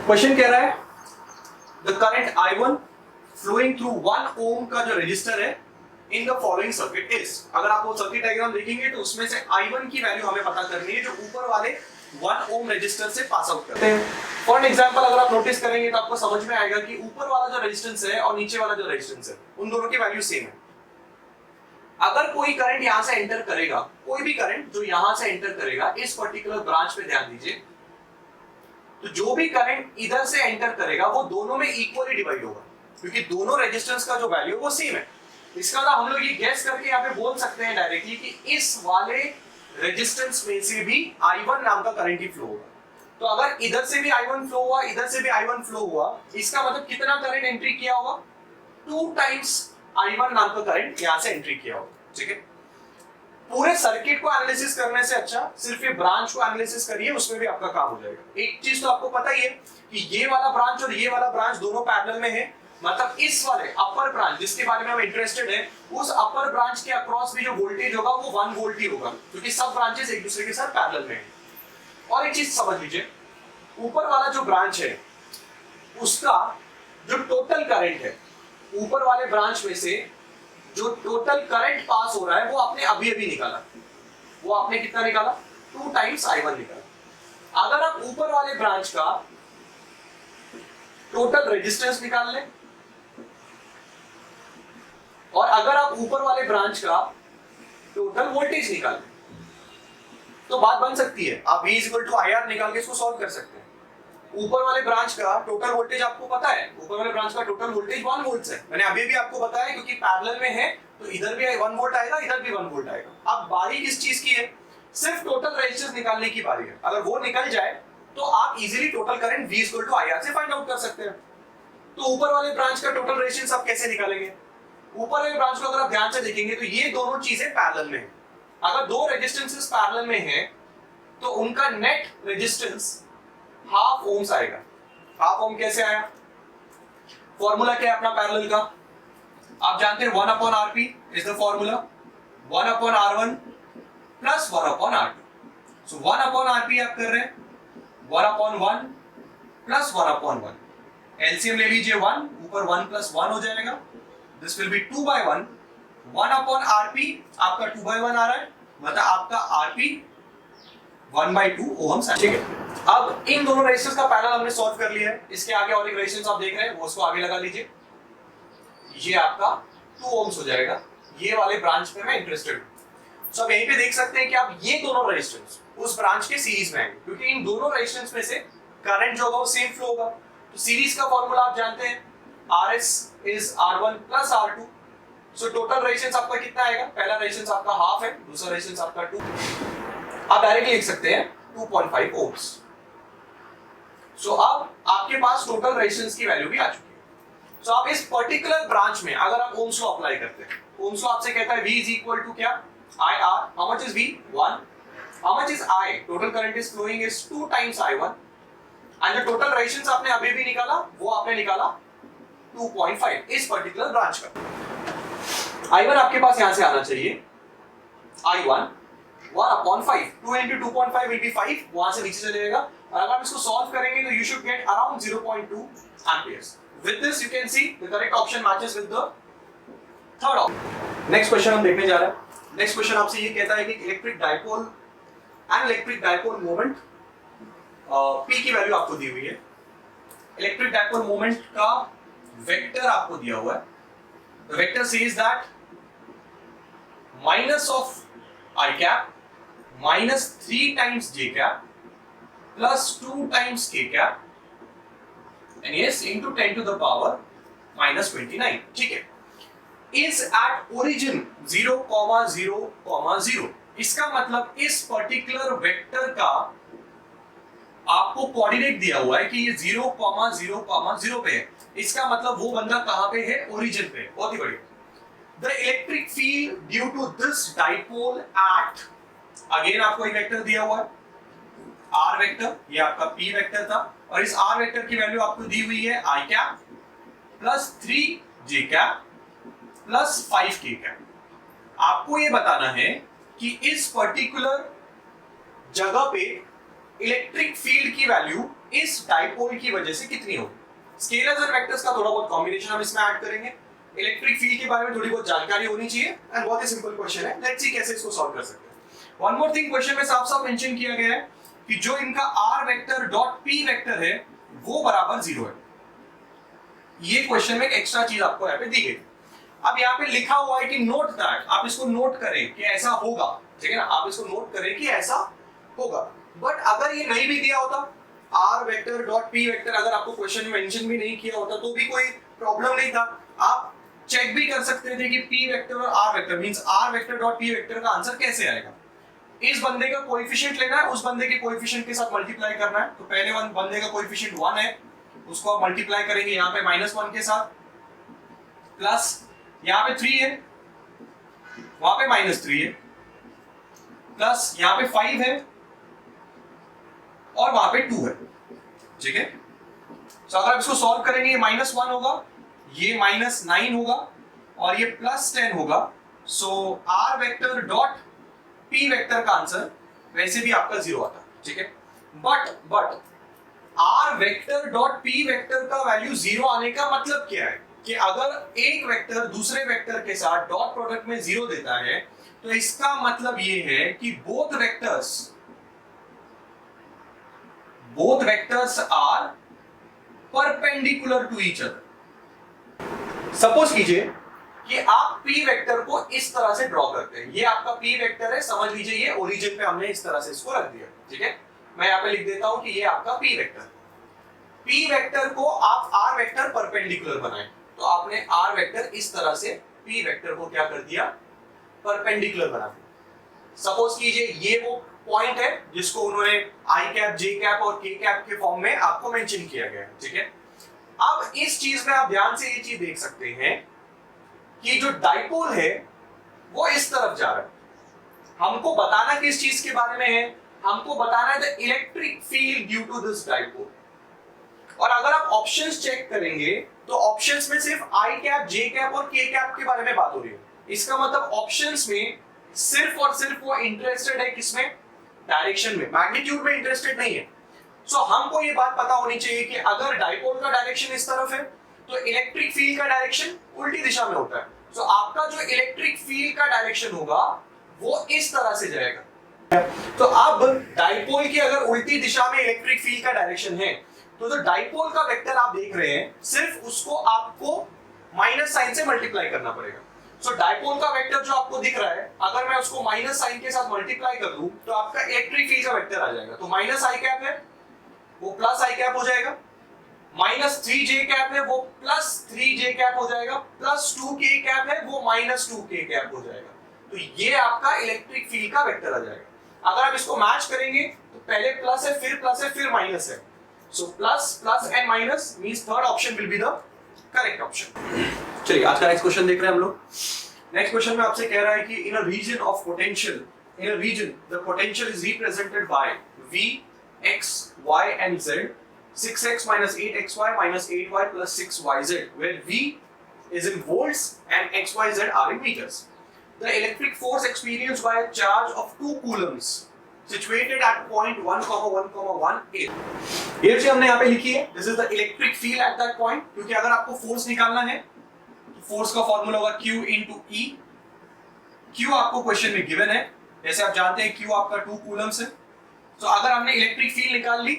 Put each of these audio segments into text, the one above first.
Question कह रहा है the current I1 flowing through 1 ohm का जो रजिस्टर है in the following circuit is. अगर आप वो सर्किट डायग्राम देखेंगे तो उसमें से I1 की वैल्यू हमें पता करनी है जो ऊपर वाले 1 ओम रजिस्टर से पास आउट करते हैं। फॉर एग्जांपल अगर आप नोटिस करेंगे तो आपको समझ में आएगा कि ऊपर वाला जो रेजिस्टेंस है और नीचे वाला जो रेजिस्टेंस है उन दोनों की वैल्यू सेम है। अगर कोई करंट यहां से एंटर करेगा, कोई भी करंट जो यहां से एंटर करेगा इस पर्टिकुलर ब्रांच पे ध्यान दीजिए, तो जो भी करंट इधर से एंटर करेगा वो दोनों में इक्वली डिवाइड होगा क्योंकि दोनों रेजिस्टेंस का जो वैल्यू वो सेम है। इसका मतलब हम लोग ये गेस करके यहाँ पे बोल सकते हैं डायरेक्टली कि इस वाले रेजिस्टेंस में से भी I1 नाम का करंट ही फ्लो होगा। तो अगर इधर से भी I1 फ्लो हुआ, इधर से भी I1 फ्लो हुआ, इसका मतलब कितना करंट एंट्री किया होगा? 2 टाइम्स I1 नाम का करंट यहां से एंट्री किया होगा। ठीक है, पूरे सर्किट को एनालिसिस करने से अच्छा सिर्फ ये ब्रांच को एनालिसिस करिए, उसमें भी आपका काम हो जाएगा। एक चीज तो आपको पता ही है कि ये वाला ब्रांच और ये वाला ब्रांच दोनों पैरेलल में है, मतलब इस वाले अपर ब्रांच जिसके बारे में हम इंटरेस्टेड है उस अपर ब्रांच के अक्रॉस भी जो वोल्टेज होगा वो 1 वोल्ट ही होगा क्योंकि सब ब्रांचेस एक दूसरे के साथ पैरेलल में है। और एक चीज समझ लीजिए, ऊपर वाला जो ब्रांच है उसका जो टोटल करंट है, ऊपर वाले ब्रांच में से जो टोटल करंट पास हो रहा है वो आपने अभी अभी निकाला। वो आपने कितना निकाला? 2 टाइम्स I1 निकाला। अगर आप ऊपर वाले ब्रांच का टोटल रेजिस्टेंस निकाल लें और अगर आप ऊपर वाले ब्रांच का टोटल वोल्टेज निकाल लें तो बात बन सकती है। आप V IR निकाल के इसको सॉल्व कर सकते हैं। ऊपर वाले ब्रांच का टोटल वोल्टेज आपको पता है, ऊपर वाले ब्रांच का टोटल वोल्टेज 1 वोल्ट है। मैंने अभी भी आपको बताया क्योंकि पैरेलल में है तो इधर भी 1 वोल्ट आएगा, इधर भी 1 वोल्ट आएगा। अब बारी किस चीज की है? सिर्फ टोटल रेजिस्टेंस निकालने की बारी है। अगर वो निकल जाए तो आप easily total current V IR से फाइंड आउट कर सकते हैं। तो ऊपर वाले ब्रांच का टोटल रेजिस्टेंस आप कैसे निकालेंगे? ऊपर वाले ब्रांच को अगर आप ध्यान से देखेंगे तो ये दोनों चीजें पैरेलल में हैं। अगर दो रेजिस्टेंसेस पैरेलल में हैं तो उनका नेट रेजिस्टेंस हाफ ओम्स आएगा। हाफ ओम कैसे आया? फॉर्मूला क्या है अपना पैरेलल का? आप जानते हैं 1/Rp is the formula, 1/R1 plus 1/R2। So 1/Rp आप कर रहे हैं 1/1 प्लस 1/1। एलसीएम ले लीजिए 1, ऊपर 1 प्लस 1 हो जाएगा। This will B 2/1। 1/Rp आपका 2/1 आ रहा है, मतलब आपका Rp 1/2 ओम्स है। ठीक है, अब इन दोनों रेजिस्टेंस का पैरेलल हमने सॉल्व कर लिया है। इसके आगे और एक रेजिस्टेंस आप देख रहे हैं वो उसको आगे लगा लीजिए, ये आपका 2 ओम्स हो जाएगा। ये वाले ब्रांच में मैं इंटरेस्टेड हूं। सो अब यहीं पे देख सकते हैं कि आप ये दोनों रेजिस्टेंस उस ब्रांच के सीरीज में आएंगे क्योंकि इन दोनों रेजिस्टेंस में से करंट जो होगा वो सेम फ्लो होगा। तो सीरीज का फॉर्मूला आप जानते हैं, RS is R1 plus R2। So total resistance आपका कितना आएगा? पहला रेजिस्टेंस आपका हाफ है, दूसरा रेजिस्टेंस आपका 2। आप डायरेक्टली लिख सकते हैं 2.5 ओम्स। सो अब आपके पास टोटल रेजिस्टेंस की वैल्यू भी आ चुकी है। सो आप इस पर्टिकुलर ब्रांच में अगर आप ओम्स लॉ अप्लाई करते हैं, ओम्स लॉ आपसे कहता है V इज इक्वल टू क्या? IR। How much is V? 1। How much is I? Total current is following is 2 times I1 and जो टोटल रेजिस्टेंस आपने अभी भी निकाला वो आपने निकाला 2.5 इस पर्टिकुलर ब्रांच का। I1 आपके पास यहां से आना चाहिए I1 1/5। 2 into 2.5 will be 5, वहां से नीचे चले जाएगा। और अगर आप इसको सॉल्व करेंगे तो you should get around 0.2 amperes. With this you can see the correct option matches with the third option. Next question हम देखने जा रहे हैं। नेक्स्ट क्वेश्चन आपसे ये कहता है कि electric dipole and electric dipole moment P की वैल्यू आपको दी हुई है। इलेक्ट्रिक डाइपोल मोमेंट का वेक्टर आपको दिया हुआ है। The vector says that minus of I cap minus 3 times J cap plus 2 times K cap and yes into 10 to the power minus 29। ठीक है, is at origin 0,0,0। इसका मतलब इस पर्टिकुलर वेक्टर का आपको कोऑर्डिनेट दिया हुआ है कि ये 0,0,0 पे है। इसका मतलब वो बंदा कहां पे है? ओरिजिन पे। बहुत ही बढ़िया। The electric field due to this dipole at, again आपको एक वेक्टर दिया हुआ है R वेक्टर, ये आपका P वेक्टर था और इस R वेक्टर की वैल्यू आपको दी हुई है I cap plus 3 J cap plus 5 K cap. आपको ये बताना है कि इस पर्टिकुलर जगह पे इलेक्ट्रिक फील्ड की वैल्यू इस डाइपोल की वजह से कितनी होगी। स्केलर्स और वेक्टर्स का थोड़ा बहुत कॉम्बिनेशन हम इसमें ऐड करेंगे। इलेक्ट्रिक फील्ड के बारे में थोड़ी बहुत जानकारी होनी चाहिए एंड बहुत ही सिंपल क्वेश्चन है, लेट्स सी कैसे इसको सॉल्व कर सकते हैं। वन मोर थिंग, क्वेश्चन में साफ साफ मेंशन किया गया है कि जो इनका r vector dot p vector है वो बराबर 0 है। ये क्वेश्चन में एक एक्स्ट्रा चीज आपको यहाँ पे दी गई। अब यहाँ पे लिखा हुआ है कि नोट दैट, आप इसको नोट करें कि ऐसा होगा, ठीक है ना, आप इसको नोट करें कि ऐसा होगा। बट अगर ये नहीं भी दिया होता, r vector dot p vector अगर आपको क्वेश्चन में मेंशन भी नहीं किया होता तो भी कोई प्रॉब्लम नहीं था। आप चेक भी कर सकते थे कि p वेक्टर और r vector means r vector dot p vector का आंसर कैसे आएगा। इस बंदे का कोएफिशिएंट लेना है, उस बंदे के कोएफिशिएंट के साथ मल्टीप्लाई करना है। तो पहले बंदे का कोएफिशिएंट 1 है, उसको आप मल्टीप्लाई करेंगे यहाँ पे -1 के साथ, प्लस यहाँ पे 3 है, वहां पे -3 है, प्लस यहाँ पे 5 है और वहां पे 2 है, ठीक है। तो अगर आप इसको सॉल्व करेंगे ये -1 होगा, ये -9 होगा और ये +10 होगा। सो r vector dot p vector का आंसर वैसे भी आपका 0 आता है, ठीक है। But r vector dot p vector का वैल्यू 0 आने का मतलब क्या है कि अगर एक वेक्टर दूसरे वेक्टर के साथ डॉट प्रोडक्ट में 0 देता है तो इसका मतलब ये है कि both vectors are perpendicular to each other. Suppose कीजिए कि आप p वेक्टर को इस तरह से ड्रॉ करते हैं, ये आपका p वेक्टर है, समझ लीजिए ये ओरिजिन पे हमने इस तरह से इसको रख दिया, ठीक है। मैं यहाँ पे लिख देता हूं कि ये आपका p वेक्टर, p वेक्टर को आप r वेक्टर परपेंडिकुलर बनाएं, तो आपने r वेक्टर इस तरह से p वेक्टर को क्या कर दिया, परपेंडिकुलर बना दिया। सपोज कीजिए ये वो पॉइंट है जिसको उन्होंने i कैप, j कैप और k कैप के फॉर्म में आपको मेंशन किया गया है, ठीक है। अब इस चीज में आप ध्यान से ये चीज देख सकते हैं कि जो डाइपोल है वो इस तरफ जा रहा है। हमको बताना किस चीज के बारे में है, हमको बताना है the electric field due to this dipole. और अगर आप ऑप्शंस चेक करेंगे तो ऑप्शंस में सिर्फ i कैप, j कैप और k कैप के बारे में बात हो रही है। इसका मतलब ऑप्शंस में सिर्फ और सिर्फ वो इंटरेस्टेड है किसमें, डायरेक्शन में, मैग्नीट्यूड में इंटरेस्टेड नहीं है। सो हमको ये बात पता होनी चाहिए कि अगर डाइपोल का डायरेक्शन इस तरफ है तो इलेक्ट्रिक फील्ड का डायरेक्शन उल्टी दिशा में होता है। सो आपका जो इलेक्ट्रिक फील्ड का डायरेक्शन होगा वो इस तरह से जाएगा। तो अब डाइपोल की अगर उल्टी दिशा में इलेक्ट्रिक फील्ड का डायरेक्शन है तो जो डाइपोल का वेक्टर आप देख रहे हैं सिर्फ उसको आपको माइनस साइन से मल्टीप्लाई करना पड़ेगा। सो डाइपोल का वेक्टर जो आपको दिख रहा है अगर मैं उसको माइनस साइन के साथ मल्टीप्लाई कर दूं तो आपका इलेक्ट्रिक फील्ड का वेक्टर आ जाएगा। तो माइनस i कैप है वो प्लस i कैप हो जाएगा, -3j कैप है वो +3j कैप हो जाएगा, +2k कैप है वो -2k कैप हो जाएगा। तो ये आपका इलेक्ट्रिक फील्ड का वेक्टर आ जाएगा। अगर आप इसको मैच करेंगे तो पहले प्लस है फिर माइनस है। So plus and minus means third option will be the correct option. चलिए आज का नेक्स्ट क्वेश्चन देख रहे हैं हम लोग। नेक्स्ट क्वेश्चन में आपसे कह रहा है कि in a region of potential, in a region the potential is represented by v, x, y and z, 6x minus 8xy minus 8y plus 6yz, where v is in volts and xyz are in meters. The electric force experienced by a charge of 2 coulombs situated at point 1,1,1 a. ये चीज हमने यहाँ पे लिखी है, this is the electric field at that point, क्योंकि अगर आपको फोर्स निकालना है तो फोर्स का फॉर्मूला होगा Q into E। Q आपको क्वेश्चन में गिवन है, जैसे आप जानते हैं Q आपका 2 कूलम्स है। तो अगर हमने इलेक्ट्रिक फील्ड निकाल ली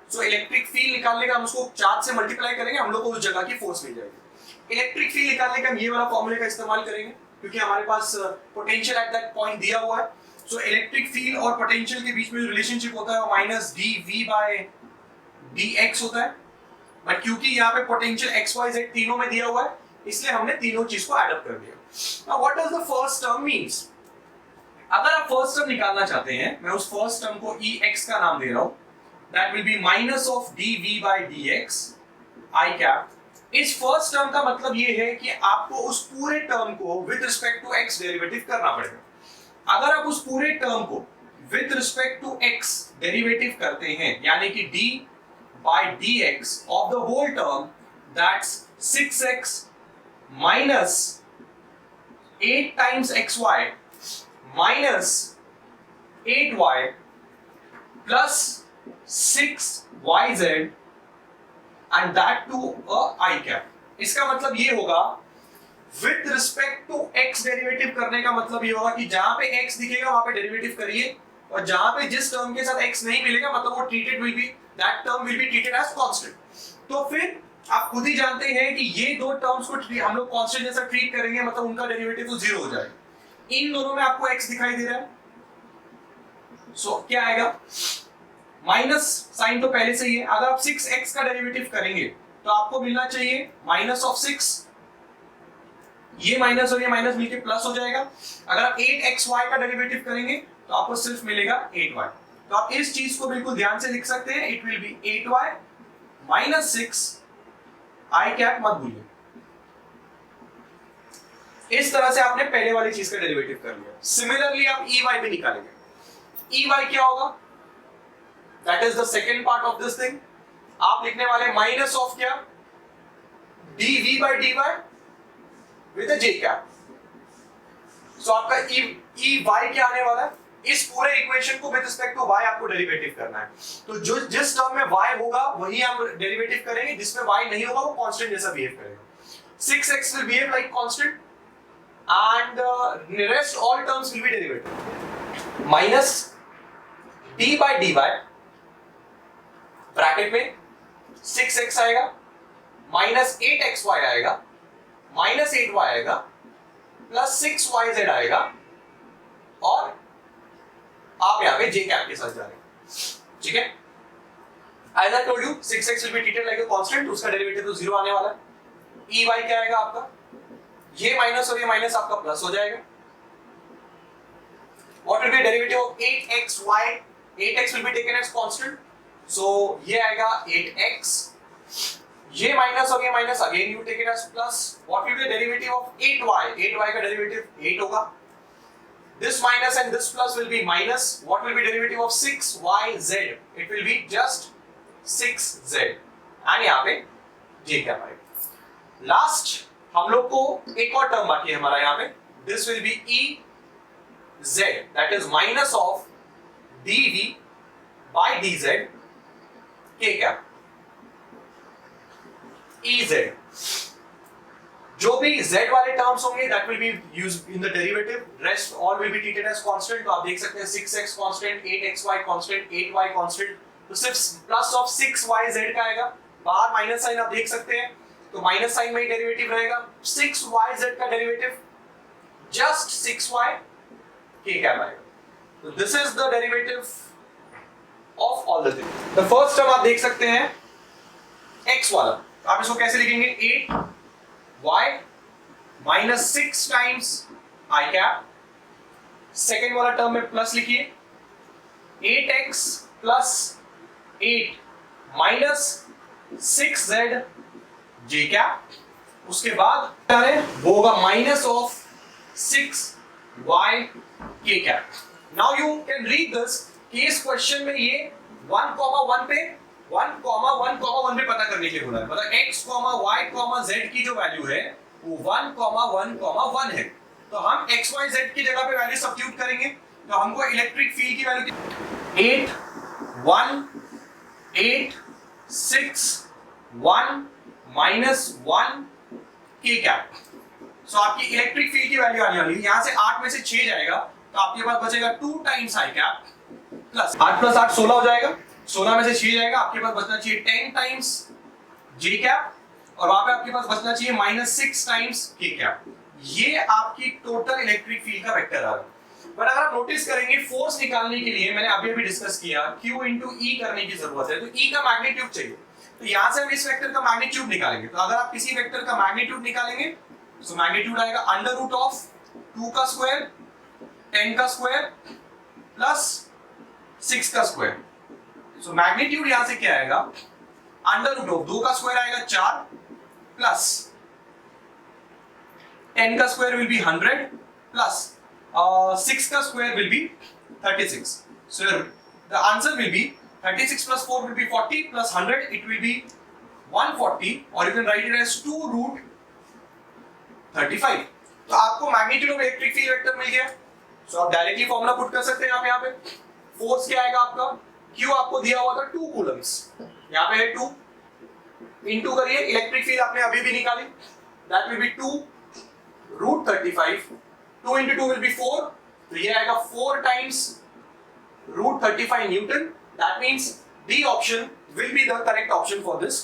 तो इलेक्ट्रिक फील्ड निकालने का हम उसको चार्ज से मल्टीप्लाई करेंगे, हम लोग को उस जगह की फोर्स मिल जाएगी। इलेक्ट्रिक फील्ड निकालने का हम ये वाला फॉर्मूले का इस्तेमाल करेंगे क्योंकि हमारे पास पोटेंशियल एट दैट पॉइंट दिया हुआ है। सो इलेक्ट्रिक फील्ड और पोटेंशियल के बीच में जो रिलेशनशिप होता है वो -dv/dx होता है। बट क्योंकि यहाँ पे पोटेंशियल x y z तीनों में दिया हुआ है इसलिए हमने तीनों चीज को एड अप कर दिया। Now what does the first term means? अगर आप फर्स्ट टर्म निकालना चाहते हैं, मैं उस फर्स्ट टर्म को ex का नाम दे रहा हूं, that will B -dv/dx i cap. इस फर्स्ट टर्म का मतलब ये है कि आपको उस पूरे टर्म को with respect to x derivative करना पड़ेगा। अगर आप उस पूरे टर्म को with respect to x derivative करते हैं यानी कि d/dx of the whole term, that's 6x minus 8 times xy minus 8y plus 6yz and that to a I cap. इसका मतलब ये होगा with respect to x derivative करने का मतलब ये होगा कि जहां पे x दिखेगा वहां पे डेरिवेटिव करिए, और जहां पे जिस टर्म के साथ x नहीं मिलेगा मतलब वो treated will be, that term will be treated as constant. तो फिर आप खुद ही जानते हैं कि ये दो टर्म्स को हम लोग कांस्टेंट जैसा ट्रीट करेंगे, मतलब उनका डेरिवेटिव तो जीरो हो जाएगा। इन दोनों में आपको x दिखाई दे रहा है, सो क्या आएगा, माइनस साइन तो पहले से ही है। अगर आप 6x का डेरिवेटिव करेंगे तो आपको मिलना चाहिए माइनस ऑफ 6, ये माइनस और ये माइनस मिलके प्लस हो जाएगा। अगर आप 8xy का डेरिवेटिव करेंगे तो आपको सिर्फ मिलेगा 8y। तो आप इस चीज को बिल्कुल ध्यान से लिख सकते हैं, it will B 8y minus 6 I cap, मत भूलिए। इस तरह से आपने पहले वाली चीज का डेरिवेटिव कर लिया। सिमिलरली आप ey भी निकालेंगे। ey क्या होगा, that is the second part of this thing. आप लिखने वाले माइनस ऑफ क्या, dv by dy with a j cap। सो आपका ey क्या आने वाला है, इस पूरे इक्वेशन को विद रिस्पेक्ट टू y आपको डेरिवेटिव करना है। तो जो जिस टर्म में y होगा वही हम डेरिवेटिव करेंगे, जिसमें y नहीं होगा वो कांस्टेंट जैसा बिहेव करेगा। 6x will behave like constant and rest all terms will be derivative। Minus d by dy bracket में 6x आएगा, माइनस 8xy आएगा, माइनस 8y आएगा, प्लस 6yz आएगा, और आप यहाँ पे j कैप के साथ जा रहे हैं। ठीक है, as I told you 6x will be treated like a constant, उसका डेरिवेटिव तो जीरो आने वाला है। ey क्या आएगा आपका, ये माइनस और ये माइनस आपका प्लस हो जाएगा। what will be derivative of 8xy, 8x will be taken as constant, so ये आएगा 8x, ये माइनस और ये minus again you take it as plus. What will be the derivative of 8y, 8y का derivative 8 होगा। This minus and this plus will be minus. What will be derivative of 6yz, it will be just 6z and यहाँ पे j क्या आएगा। Last हम लोग को एक और टर्म बाकी है हमारा यहाँ पे, this will be ez, that is minus of dv by dz k cap. Ez, जो भी z वाले टर्म्स होंगे that will be used in the derivative, rest all will be treated as constant. तो आप देख सकते हैं 6x constant, 8xy constant, 8y constant, तो सिर्फ प्लस ऑफ 6yz का आएगा। बाहर माइनस साइन आप देख सकते हैं, तो माइनस साइन में ही डेरिवेटिव रहेगा। 6yz का डेरिवेटिव जस्ट 6y k क्या आएगा। तो this is the derivative of all the things. The first term आप देख सकते हैं x वाला, आप इसको कैसे लिखेंगे, 8y minus 6 times I cap. Second वाला टर्म में प्लस लिखिए, 8x plus 8 minus 6z j cap. उसके बाद वो होगा minus of 6y k cap. Now you can read this कि इस क्वेश्चन में ये 1,1 पे 1,1,1 पे पता करने के लिए बोला है, मतलब x, y, z की जो वैल्यू है वो 1,1,1 है। तो हम x, y, z की जगह पे वैल्यू सब्स्टिट्यूट करेंगे, तो हमको इलेक्ट्रिक फील्ड की वैल्यू 8 1 8 6 1 माइनस 1 k कैप। सो आपकी इलेक्ट्रिक फील्ड की वैल्यू आने वाली है, यहां से 8 में से 6 जाएगा तो आपके पास बचेगा 2 times I cap plus 8 plus 8 16 हो जाएगा, 16 में से 6 जाएगा, आपके पास बचना चाहिए 10 टाइम्स j कैप, और वहां पे आपके पास बचना चाहिए माइनस 6 टाइम्स k कैप। ये आपकी टोटल इलेक्ट्रिक फील्ड का वेक्टर आ रहा है। पर अगर आप नोटिस करेंगे फोर्स निकालने के लिए मैंने अभी अभी डिस्कस किया q into e करने की जरूरत है, तो e का मैग्नीट्यूड चाहिए, तो यहां से हम इस वेक्टर का मैग्नीट्यूड निकालेंगे। तो अगर आप किसी वेक्टर का मैग्नीट्यूड निकालेंगे तो मैग्नीट्यूड आएगा अंडर रूट ऑफ 2 का स्क्वायर 10 का स्क्वायर प्लस 6 का स्क्वायर। सो मैग्नीट्यूड यहां से क्या आएगा, अंडर रूट ऑफ 2 का स्क्वायर आएगा 4 प्लस 10 का स्क्वायर विल बी 100 प्लस 6 का square will be 36। So the answer will be 36 plus 4 will be 40 plus 100 it will be 140, or you can write it as 2 root 35। तो आपको magnitude of electric field vector मिल गया। So आप directly formula put कर सकते हैं यहाँ पे। फोर्स क्या आएगा आपका Q आपको दिया हुआ था 2 कूलम्स, यहाँ पे है 2, इनटू करिए, इलेक्ट्रिक फील्ड आपने अभी भी निकाली, that will be 2 root 35, 2 into 2 will be 4, तो ये आएगा 4 times root 35 Newton. That means D option will be the correct option for this